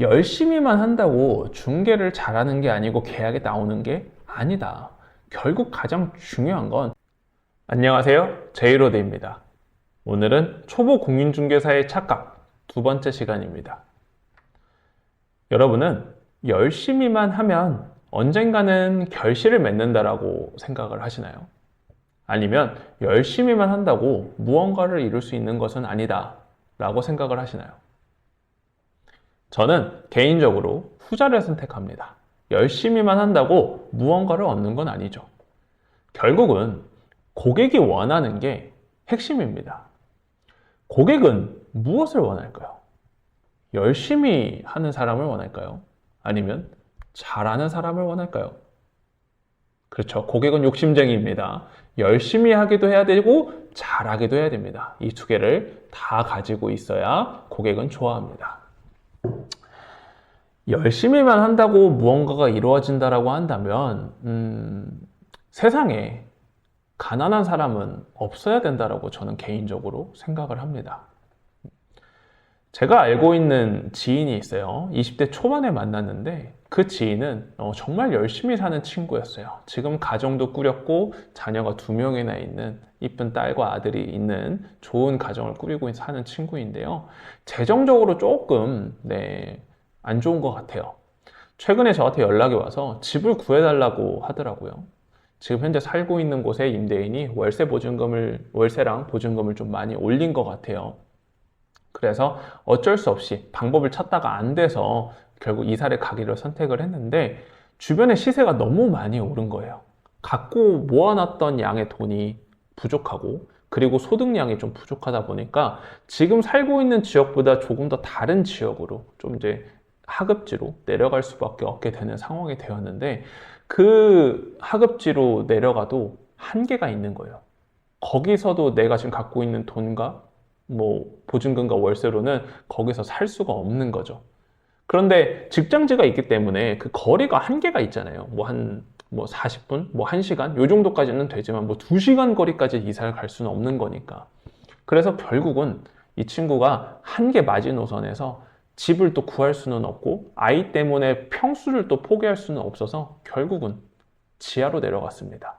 열심히만 한다고 중개를 잘하는 게 아니고 계약에 나오는 게 아니다. 결국 가장 중요한 건 안녕하세요. 제이로드입니다. 오늘은 초보 공인중개사의 착각 두 번째 시간입니다. 여러분은 열심히만 하면 언젠가는 결실을 맺는다라고 생각을 하시나요? 아니면 열심히만 한다고 무언가를 이룰 수 있는 것은 아니다 라고 생각을 하시나요? 저는 개인적으로 후자를 선택합니다. 열심히만 한다고 무언가를 얻는 건 아니죠. 결국은 고객이 원하는 게 핵심입니다. 고객은 무엇을 원할까요? 열심히 하는 사람을 원할까요? 아니면 잘하는 사람을 원할까요? 그렇죠. 고객은 욕심쟁이입니다. 열심히 하기도 해야 되고 잘하기도 해야 됩니다. 이 두 개를 다 가지고 있어야 고객은 좋아합니다. 열심히만 한다고 무언가가 이루어진다라고 한다면 세상에 가난한 사람은 없어야 된다라고 저는 개인적으로 생각을 합니다. 제가 알고 있는 지인이 있어요. 20대 초반에 만났는데 그 지인은 정말 열심히 사는 친구였어요. 지금 가정도 꾸렸고 자녀가 2명이나 있는 이쁜 딸과 아들이 있는 좋은 가정을 꾸리고 사는 친구인데요. 재정적으로 조금 안 좋은 것 같아요. 최근에 저한테 연락이 와서 집을 구해달라고 하더라고요. 지금 현재 살고 있는 곳에 임대인이 월세랑 보증금을 좀 많이 올린 것 같아요. 그래서 어쩔 수 없이 방법을 찾다가 안 돼서 결국 이사를 가기로 선택을 했는데 주변에 시세가 너무 많이 오른 거예요. 갖고 모아놨던 양의 돈이 부족하고 그리고 소득량이 좀 부족하다 보니까 지금 살고 있는 지역보다 조금 더 다른 지역으로 좀 이제 하급지로 내려갈 수밖에 없게 되는 상황이 되었는데 그 하급지로 내려가도 한계가 있는 거예요. 거기서도 내가 지금 갖고 있는 돈과 보증금과 월세로는 거기서 살 수가 없는 거죠. 그런데 직장지가 있기 때문에 그 거리가 한계가 있잖아요. 40분, 1시간 요 정도까지는 되지만 2시간 거리까지 이사를 갈 수는 없는 거니까. 그래서 결국은 이 친구가 한계 마지노선에서 집을 또 구할 수는 없고 아이 때문에 평수를 또 포기할 수는 없어서 결국은 지하로 내려갔습니다.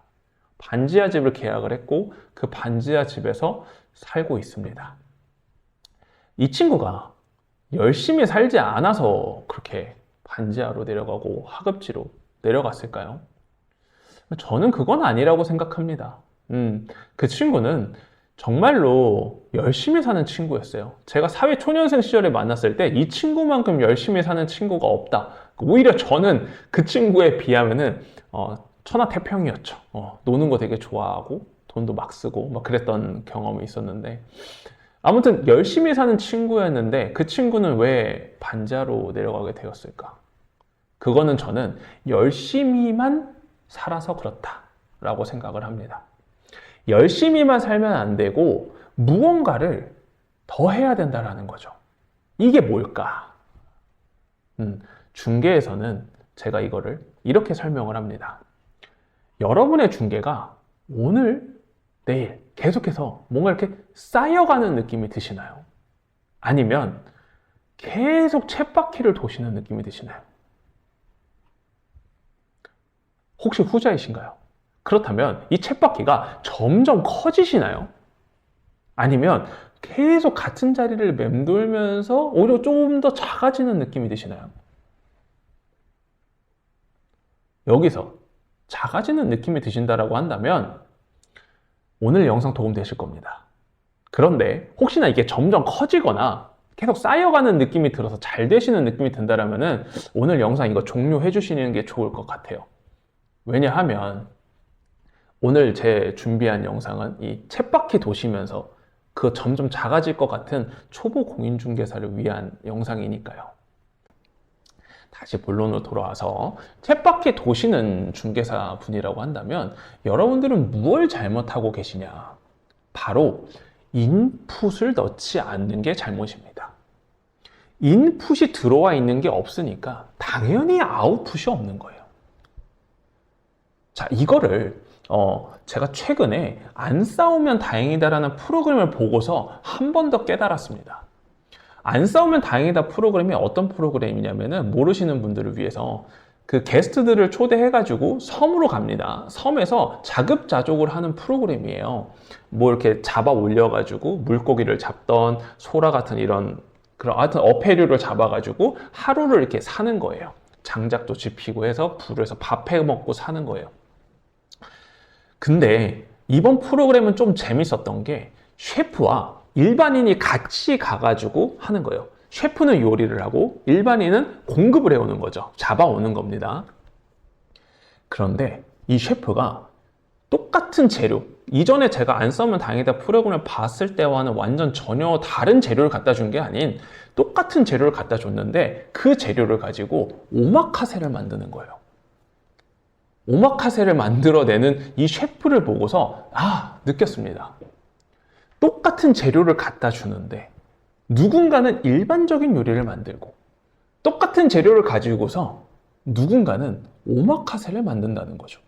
반지하 집을 계약을 했고 그 반지하 집에서 살고 있습니다. 이 친구가 열심히 살지 않아서 그렇게 반지하로 내려가고 하급지로 내려갔을까요? 저는 그건 아니라고 생각합니다. 그 친구는 정말로 열심히 사는 친구였어요. 제가 사회초년생 시절에 만났을 때 이 친구만큼 열심히 사는 친구가 없다. 오히려 저는 그 친구에 비하면은 천하태평이었죠. 노는 거 되게 좋아하고 돈도 막 쓰고 그랬던 경험이 있었는데 아무튼 열심히 사는 친구였는데 그 친구는 왜 반지하로 내려가게 되었을까? 그거는 저는 열심히만 살아서 그렇다라고 생각을 합니다. 열심히만 살면 안 되고 무언가를 더 해야 된다라는 거죠. 이게 뭘까? 중개에서는 제가 이거를 이렇게 설명을 합니다. 여러분의 중개가 오늘, 내일 계속해서 뭔가 이렇게 쌓여가는 느낌이 드시나요? 아니면 계속 쳇바퀴를 도시는 느낌이 드시나요? 혹시 후자이신가요? 그렇다면 이 쳇바퀴가 점점 커지시나요? 아니면 계속 같은 자리를 맴돌면서 오히려 조금 더 작아지는 느낌이 드시나요? 여기서 작아지는 느낌이 드신다라고 한다면 오늘 영상 도움 되실 겁니다. 그런데 혹시나 이게 점점 커지거나 계속 쌓여가는 느낌이 들어서 잘 되시는 느낌이 든다라면은 오늘 영상 이거 종료해 주시는 게 좋을 것 같아요. 왜냐하면 오늘 제 준비한 영상은 이 쳇바퀴 도시면서 그 점점 작아질 것 같은 초보 공인중개사를 위한 영상이니까요. 다시 본론으로 돌아와서 쳇바퀴 도시는 중개사 분이라고 한다면 여러분들은 무엇을 잘못하고 계시냐? 바로 인풋을 넣지 않는 게 잘못입니다. 인풋이 들어와 있는 게 없으니까 당연히 아웃풋이 없는 거예요. 자, 이거를 제가 최근에 안 싸우면 다행이다라는 프로그램을 보고서 한 번 더 깨달았습니다. 안 싸우면 다행이다 프로그램이 어떤 프로그램이냐면은 모르시는 분들을 위해서 그 게스트들을 초대해가지고 섬으로 갑니다. 섬에서 자급자족을 하는 프로그램이에요. 뭐 이렇게 잡아 올려가지고 물고기를 잡던 소라 같은 이런 그런 하여튼 어패류를 잡아가지고 하루를 이렇게 사는 거예요. 장작도 지피고 해서 불에서 밥 해 먹고 사는 거예요. 근데 이번 프로그램은 좀 재밌었던 게 셰프와 일반인이 같이 가가지고 하는 거예요. 셰프는 요리를 하고 일반인은 공급을 해오는 거죠. 잡아오는 겁니다. 그런데 이 셰프가 똑같은 재료, 이전에 제가 안 싸우면 다행이다 프로그램을 봤을 때와는 완전 전혀 다른 재료를 갖다 준 게 아닌 똑같은 재료를 갖다 줬는데 그 재료를 가지고 오마카세를 만드는 거예요. 오마카세를 만들어내는 이 셰프를 보고서 느꼈습니다. 똑같은 재료를 갖다 주는데 누군가는 일반적인 요리를 만들고 똑같은 재료를 가지고서 누군가는 오마카세를 만든다는 거죠.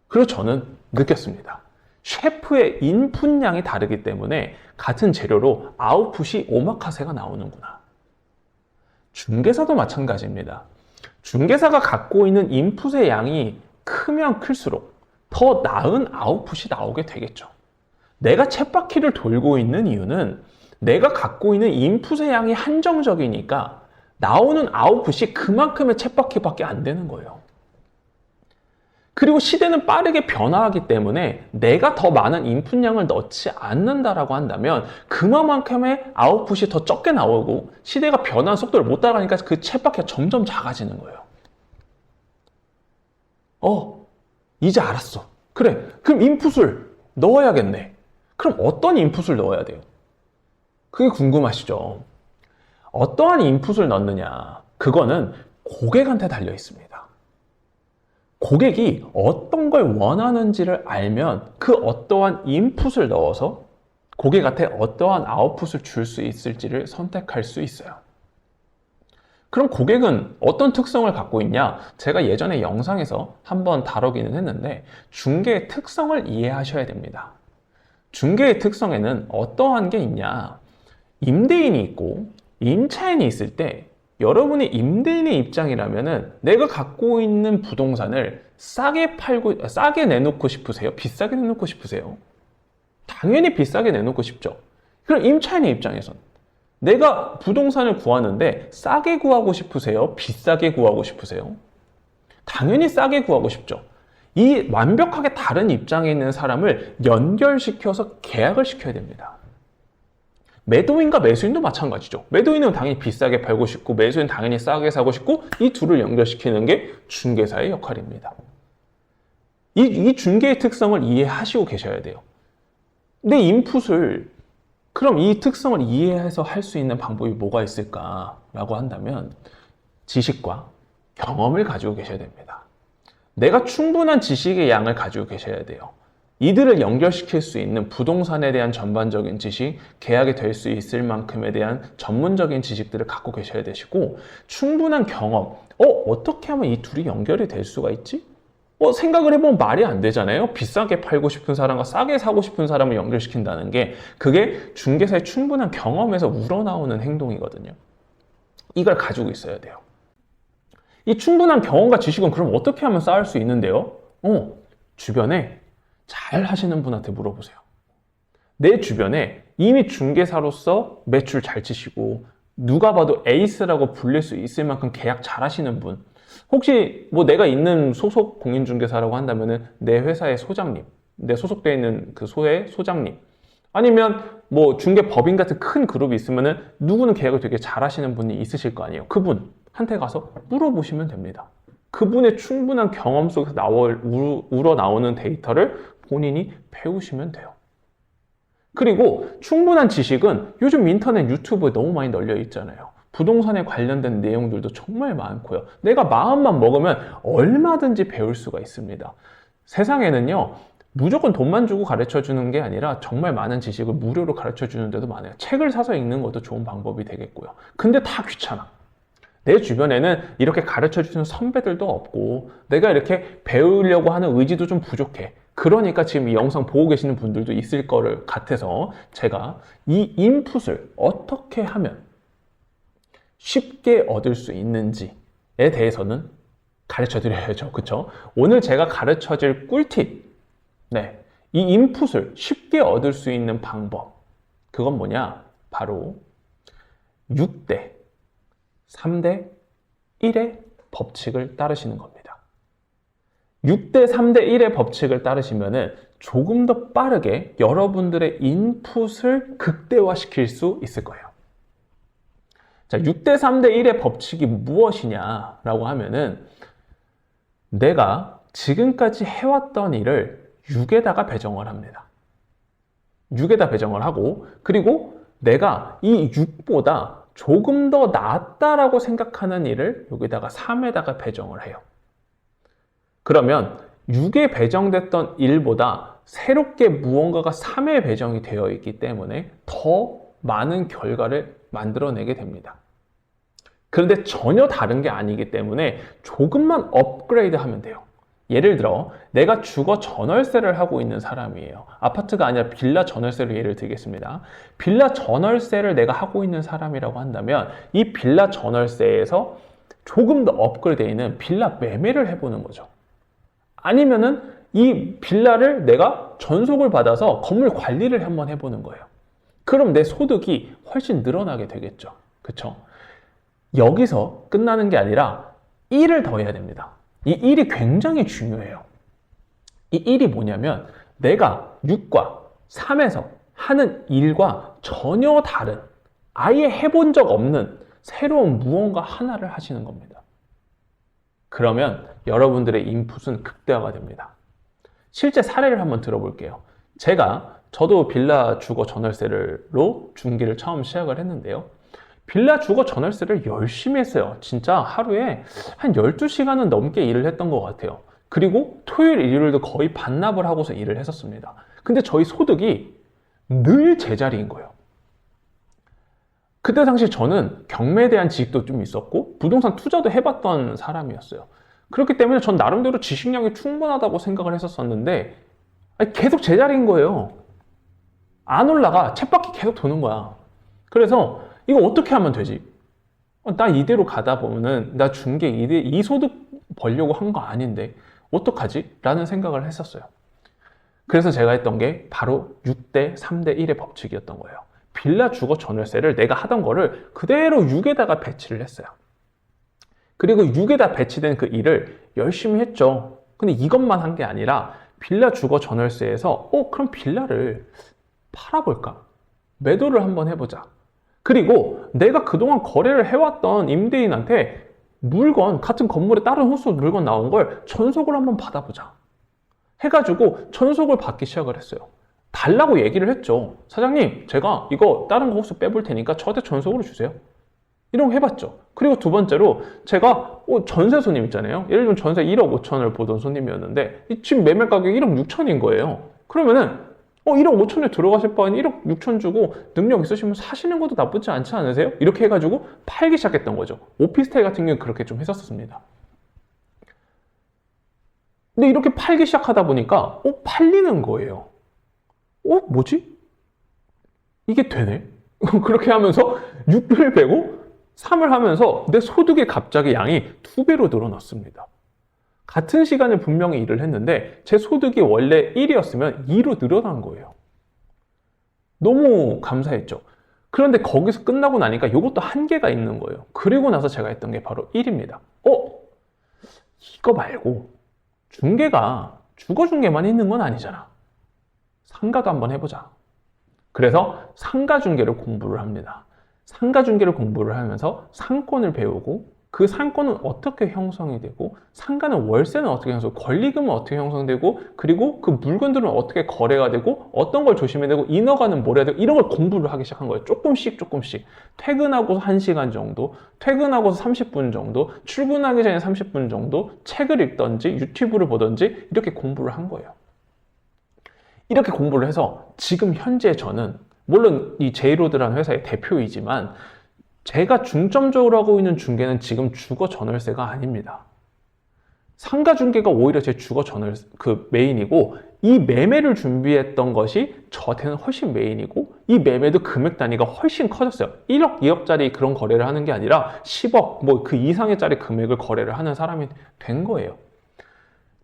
그리고 저는 느꼈습니다. 셰프의 인풋량이 다르기 때문에 같은 재료로 아웃풋이 오마카세가 나오는구나. 중개사도 마찬가지입니다. 중개사가 갖고 있는 인풋의 양이 크면 클수록 더 나은 아웃풋이 나오게 되겠죠. 내가 쳇바퀴를 돌고 있는 이유는 내가 갖고 있는 인풋의 양이 한정적이니까 나오는 아웃풋이 그만큼의 쳇바퀴밖에 안 되는 거예요. 그리고 시대는 빠르게 변화하기 때문에 내가 더 많은 인풋량을 넣지 않는다라고 한다면 그만큼의 아웃풋이 더 적게 나오고 시대가 변화하는 속도를 못 따라가니까 그 쳇바퀴가 점점 작아지는 거예요. 이제 알았어. 그래, 그럼 인풋을 넣어야겠네. 그럼 어떤 인풋을 넣어야 돼요? 그게 궁금하시죠? 어떠한 인풋을 넣느냐? 그거는 고객한테 달려 있습니다. 고객이 어떤 걸 원하는지를 알면 그 어떠한 인풋을 넣어서 고객한테 어떠한 아웃풋을 줄 수 있을지를 선택할 수 있어요. 그럼 고객은 어떤 특성을 갖고 있냐? 제가 예전에 영상에서 한번 다루기는 했는데 중개의 특성을 이해하셔야 됩니다. 중개의 특성에는 어떠한 게 있냐? 임대인이 있고 임차인이 있을 때 여러분이 임대인의 입장이라면은 내가 갖고 있는 부동산을 싸게 내놓고 싶으세요? 비싸게 내놓고 싶으세요? 당연히 비싸게 내놓고 싶죠. 그럼 임차인의 입장에선 내가 부동산을 구하는데 싸게 구하고 싶으세요? 비싸게 구하고 싶으세요? 당연히 싸게 구하고 싶죠. 이 완벽하게 다른 입장에 있는 사람을 연결시켜서 계약을 시켜야 됩니다. 매도인과 매수인도 마찬가지죠. 매도인은 당연히 비싸게 팔고 싶고 매수인은 당연히 싸게 사고 싶고 이 둘을 연결시키는 게 중개사의 역할입니다. 이 중개의 특성을 이해하시고 계셔야 돼요. 내 인풋을 그럼 이 특성을 이해해서 할 수 있는 방법이 뭐가 있을까라고 한다면 지식과 경험을 가지고 계셔야 됩니다. 내가 충분한 지식의 양을 가지고 계셔야 돼요. 이들을 연결시킬 수 있는 부동산에 대한 전반적인 지식, 계약이 될 수 있을 만큼에 대한 전문적인 지식들을 갖고 계셔야 되시고 충분한 경험, 어떻게 하면 이 둘이 연결이 될 수가 있지? 생각을 해보면 말이 안 되잖아요. 비싸게 팔고 싶은 사람과 싸게 사고 싶은 사람을 연결시킨다는 게 그게 중개사의 충분한 경험에서 우러나오는 행동이거든요. 이걸 가지고 있어야 돼요. 이 충분한 경험과 지식은 그럼 어떻게 하면 쌓을 수 있는데요? 주변에 잘 하시는 분한테 물어보세요. 내 주변에 이미 중개사로서 매출 잘 치시고 누가 봐도 에이스라고 불릴 수 있을 만큼 계약 잘 하시는 분, 혹시 뭐 내가 있는 소속 공인중개사라고 한다면은 내 회사의 소장님, 내 소속되어 있는 그 소의 소장님, 아니면 뭐 중개법인 같은 큰 그룹이 있으면은 누구는 계약을 되게 잘 하시는 분이 있으실 거 아니에요. 그분한테 가서 물어보시면 됩니다. 그분의 충분한 경험 속에서 우러나오는 데이터를 본인이 배우시면 돼요. 그리고 충분한 지식은 요즘 인터넷 유튜브에 너무 많이 널려 있잖아요. 부동산에 관련된 내용들도 정말 많고요. 내가 마음만 먹으면 얼마든지 배울 수가 있습니다. 세상에는요, 무조건 돈만 주고 가르쳐 주는 게 아니라 정말 많은 지식을 무료로 가르쳐 주는 데도 많아요. 책을 사서 읽는 것도 좋은 방법이 되겠고요. 근데 다 귀찮아. 내 주변에는 이렇게 가르쳐 주는 선배들도 없고 내가 이렇게 배우려고 하는 의지도 좀 부족해. 그러니까 지금 이 영상 보고 계시는 분들도 있을 거를 같아서 제가 이 인풋을 어떻게 하면 쉽게 얻을 수 있는지에 대해서는 가르쳐 드려야죠. 그쵸? 오늘 제가 가르쳐 줄 꿀팁. 네. 이 인풋을 쉽게 얻을 수 있는 방법. 그건 뭐냐? 바로 6대 3대 1의 법칙을 따르시는 겁니다. 6대 3대 1의 법칙을 따르시면은 조금 더 빠르게 여러분들의 인풋을 극대화시킬 수 있을 거예요. 자, 6대 3대 1의 법칙이 무엇이냐라고 하면은 내가 지금까지 해왔던 일을 6에다가 배정을 합니다. 6에다 배정을 하고, 그리고 내가 이 6보다 조금 더 낫다라고 생각하는 일을 여기다가 3에다가 배정을 해요. 그러면 6에 배정됐던 일보다 새롭게 무언가가 3에 배정이 되어 있기 때문에 더 많은 결과를 만들어내게 됩니다. 그런데 전혀 다른 게 아니기 때문에 조금만 업그레이드 하면 돼요. 예를 들어 내가 주거 전월세를 하고 있는 사람이에요. 아파트가 아니라 빌라 전월세로 예를 들겠습니다. 빌라 전월세를 내가 하고 있는 사람이라고 한다면 이 빌라 전월세에서 조금 더 업그레이드 있는 빌라 매매를 해보는 거죠. 아니면은 이 빌라를 내가 전속을 받아서 건물 관리를 한번 해보는 거예요. 그럼 내 소득이 훨씬 늘어나게 되겠죠. 그쵸? 여기서 끝나는 게 아니라 1을 더해야 됩니다. 이 1이 굉장히 중요해요. 이 1이 뭐냐면 내가 6과 3에서 하는 일과 전혀 다른, 아예 해본 적 없는 새로운 무언가 하나를 하시는 겁니다. 그러면 여러분들의 인풋은 극대화가 됩니다. 실제 사례를 한번 들어볼게요. 저도 빌라 주거 전월세로 중개를 처음 시작을 했는데요. 빌라 주거 전월세를 열심히 했어요. 진짜 하루에 한 12시간은 넘게 일을 했던 것 같아요. 그리고 토요일, 일요일도 거의 반납을 하고서 일을 했었습니다. 근데 저희 소득이 늘 제자리인 거예요. 그때 당시 저는 경매에 대한 지식도 좀 있었고 부동산 투자도 해봤던 사람이었어요. 그렇기 때문에 전 나름대로 지식량이 충분하다고 생각을 했었는데 계속 제자리인 거예요. 안 올라가. 쳇바퀴 계속 도는 거야. 그래서 이거 어떻게 하면 되지? 나 이대로 가다 보면은 나 중개 이 소득 벌려고 한 거 아닌데 어떡하지? 라는 생각을 했었어요. 그래서 제가 했던 게 바로 6대 3대 1의 법칙이었던 거예요. 빌라 주거 전월세를 내가 하던 거를 그대로 6에다가 배치를 했어요. 그리고 6에다 배치된 그 일을 열심히 했죠. 근데 이것만 한 게 아니라 빌라 주거 전월세에서 그럼 빌라를 팔아볼까? 매도를 한번 해보자. 그리고 내가 그동안 거래를 해왔던 임대인한테 같은 건물에 다른 호수 물건 나온 걸 전속을 한번 받아보자. 해가지고 전속을 받기 시작을 했어요. 달라고 얘기를 했죠. 사장님, 제가 이거 다른 거 호수 빼볼 테니까 저한테 전속으로 주세요. 이런 거 해봤죠. 그리고 두 번째로 제가 전세 손님 있잖아요. 예를 들면 전세 1억 5천을 보던 손님이었는데 지금 매매 가격이 1억 6천인 거예요. 그러면은 1억 5천에 들어가실 바엔 1억 6천 주고 능력 있으시면 사시는 것도 나쁘지 않지 않으세요? 이렇게 해가지고 팔기 시작했던 거죠. 오피스텔 같은 경우는 그렇게 좀 했었습니다. 근데 이렇게 팔기 시작하다 보니까 팔리는 거예요. 뭐지? 이게 되네? 그렇게 하면서 6을 빼고 3을 하면서 내 소득의 갑자기 양이 2배로 늘어났습니다. 같은 시간에 분명히 일을 했는데 제 소득이 원래 1이었으면 2로 늘어난 거예요. 너무 감사했죠. 그런데 거기서 끝나고 나니까 이것도 한계가 있는 거예요. 그리고 나서 제가 했던 게 바로 1입니다. 이거 말고 중개가 주거 중개만 있는 건 아니잖아. 상가도 한번 해보자. 그래서 상가 중개를 공부를 합니다. 상가 중개를 공부를 하면서 상권을 배우고 그 상권은 어떻게 형성이 되고 상가는 월세는 어떻게 형성되고 권리금은 어떻게 형성되고 그리고 그 물건들은 어떻게 거래가 되고 어떤 걸 조심해야 되고 인허가는 뭘 해야 되고 이런 걸 공부를 하기 시작한 거예요. 조금씩 퇴근하고서 1시간 정도, 퇴근하고서 30분 정도, 출근하기 전에 30분 정도 책을 읽던지 유튜브를 보던지 이렇게 공부를 한 거예요. 이렇게 공부를 해서 지금 현재 저는 물론 이 제이로드라는 회사의 대표이지만 제가 중점적으로 하고 있는 중개는 지금 주거 전월세가 아닙니다. 상가 중개가 오히려 제 주거 전월세 메인이고 이 매매를 준비했던 것이 저한테는 훨씬 메인이고 이 매매도 금액 단위가 훨씬 커졌어요. 1억, 2억짜리 그런 거래를 하는 게 아니라 10억, 뭐 그 이상의 짜리 금액을 거래를 하는 사람이 된 거예요.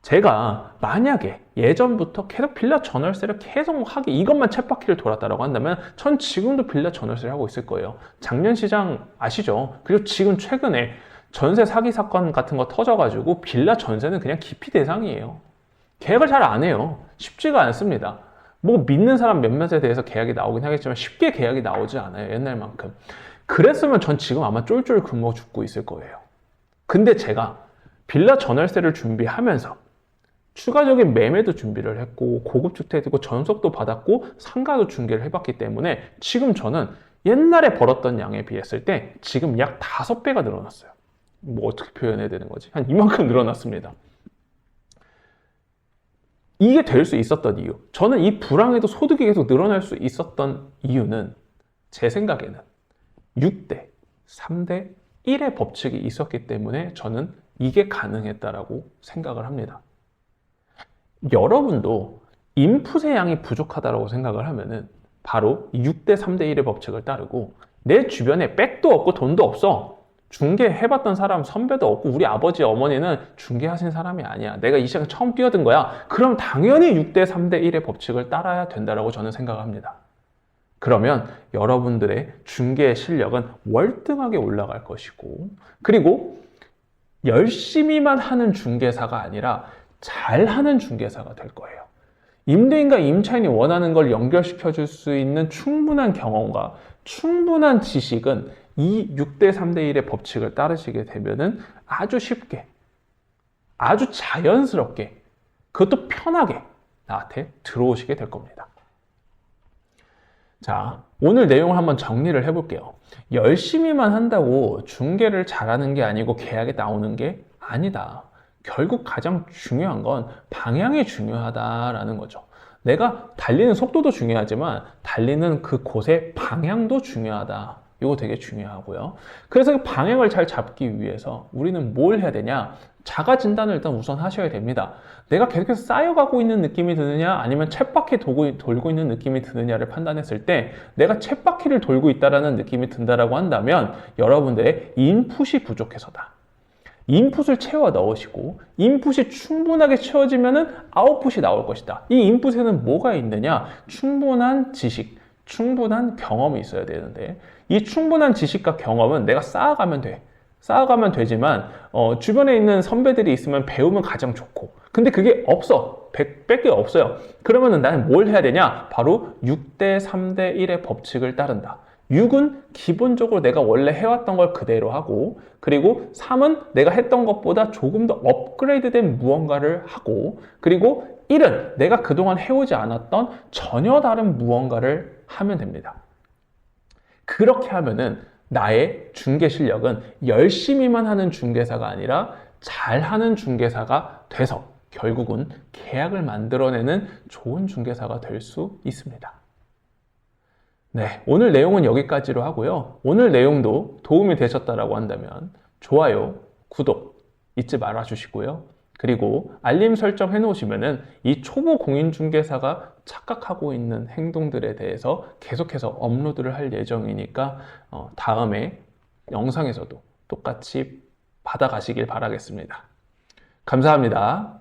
제가 만약에 예전부터 계속 빌라 전월세를 계속 하기 이것만 쳇바퀴를 돌았다고 한다면 전 지금도 빌라 전월세를 하고 있을 거예요. 작년 시장 아시죠? 그리고 지금 최근에 전세 사기 사건 같은 거 터져가지고 빌라 전세는 그냥 기피 대상이에요. 계약을 잘 안 해요. 쉽지가 않습니다. 뭐 믿는 사람 몇몇에 대해서 계약이 나오긴 하겠지만 쉽게 계약이 나오지 않아요. 옛날만큼. 그랬으면 전 지금 아마 쫄쫄 굶어 죽고 있을 거예요. 근데 제가 빌라 전월세를 준비하면서 추가적인 매매도 준비를 했고 고급 주택이고 전속도 받았고 상가도 중개를 해봤기 때문에 지금 저는 옛날에 벌었던 양에 비했을 때 지금 약 5배가 늘어났어요. 뭐 어떻게 표현해야 되는 거지? 한 이만큼 늘어났습니다. 이게 될 수 있었던 이유, 저는 이 불황에도 소득이 계속 늘어날 수 있었던 이유는 제 생각에는 6대 3대 1의 법칙이 있었기 때문에 저는 이게 가능했다라고 생각을 합니다. 여러분도 인풋의 양이 부족하다고 생각을 하면은 바로 6대 3대 1의 법칙을 따르고 내 주변에 백도 없고 돈도 없어. 중개해봤던 사람 선배도 없고 우리 아버지 어머니는 중개하신 사람이 아니야. 내가 이 시장에 처음 뛰어든 거야. 그럼 당연히 6대 3대 1의 법칙을 따라야 된다고 저는 생각합니다. 그러면 여러분들의 중개 실력은 월등하게 올라갈 것이고 그리고 열심히만 하는 중개사가 아니라 잘하는 중개사가 될 거예요. 임대인과 임차인이 원하는 걸 연결시켜 줄 수 있는 충분한 경험과 충분한 지식은 이 6대 3대 1의 법칙을 따르시게 되면은 아주 쉽게, 아주 자연스럽게, 그것도 편하게 나한테 들어오시게 될 겁니다. 자, 오늘 내용을 한번 정리를 해볼게요. 열심히만 한다고 중개를 잘하는 게 아니고 계약이 나오는 게 아니다. 결국 가장 중요한 건 방향이 중요하다라는 거죠. 내가 달리는 속도도 중요하지만 달리는 그 곳의 방향도 중요하다. 이거 되게 중요하고요. 그래서 그 방향을 잘 잡기 위해서 우리는 뭘 해야 되냐? 자가 진단을 일단 우선 하셔야 됩니다. 내가 계속해서 쌓여가고 있는 느낌이 드느냐 아니면 쳇바퀴 돌고 있는 느낌이 드느냐를 판단했을 때 내가 쳇바퀴를 돌고 있다는 느낌이 든다라고 한다면 여러분들의 인풋이 부족해서다. 인풋을 채워 넣으시고 인풋이 충분하게 채워지면 아웃풋이 나올 것이다. 이 인풋에는 뭐가 있느냐? 충분한 지식, 충분한 경험이 있어야 되는데 이 충분한 지식과 경험은 내가 쌓아가면 돼. 쌓아가면 되지만 주변에 있는 선배들이 있으면 배우면 가장 좋고 근데 그게 없어. 100개 없어요. 그러면 나는 뭘 해야 되냐? 바로 6대 3대 1의 법칙을 따른다. 6은 기본적으로 내가 원래 해왔던 걸 그대로 하고 그리고 3은 내가 했던 것보다 조금 더 업그레이드된 무언가를 하고 그리고 1은 내가 그동안 해오지 않았던 전혀 다른 무언가를 하면 됩니다. 그렇게 하면은 나의 중개 실력은 열심히만 하는 중개사가 아니라 잘하는 중개사가 돼서 결국은 계약을 만들어내는 좋은 중개사가 될 수 있습니다. 네, 오늘 내용은 여기까지로 하고요. 오늘 내용도 도움이 되셨다고 한다면 좋아요, 구독 잊지 말아 주시고요. 그리고 알림 설정 해놓으시면은 이 초보 공인중개사가 착각하고 있는 행동들에 대해서 계속해서 업로드를 할 예정이니까 다음에 영상에서도 똑같이 받아가시길 바라겠습니다. 감사합니다.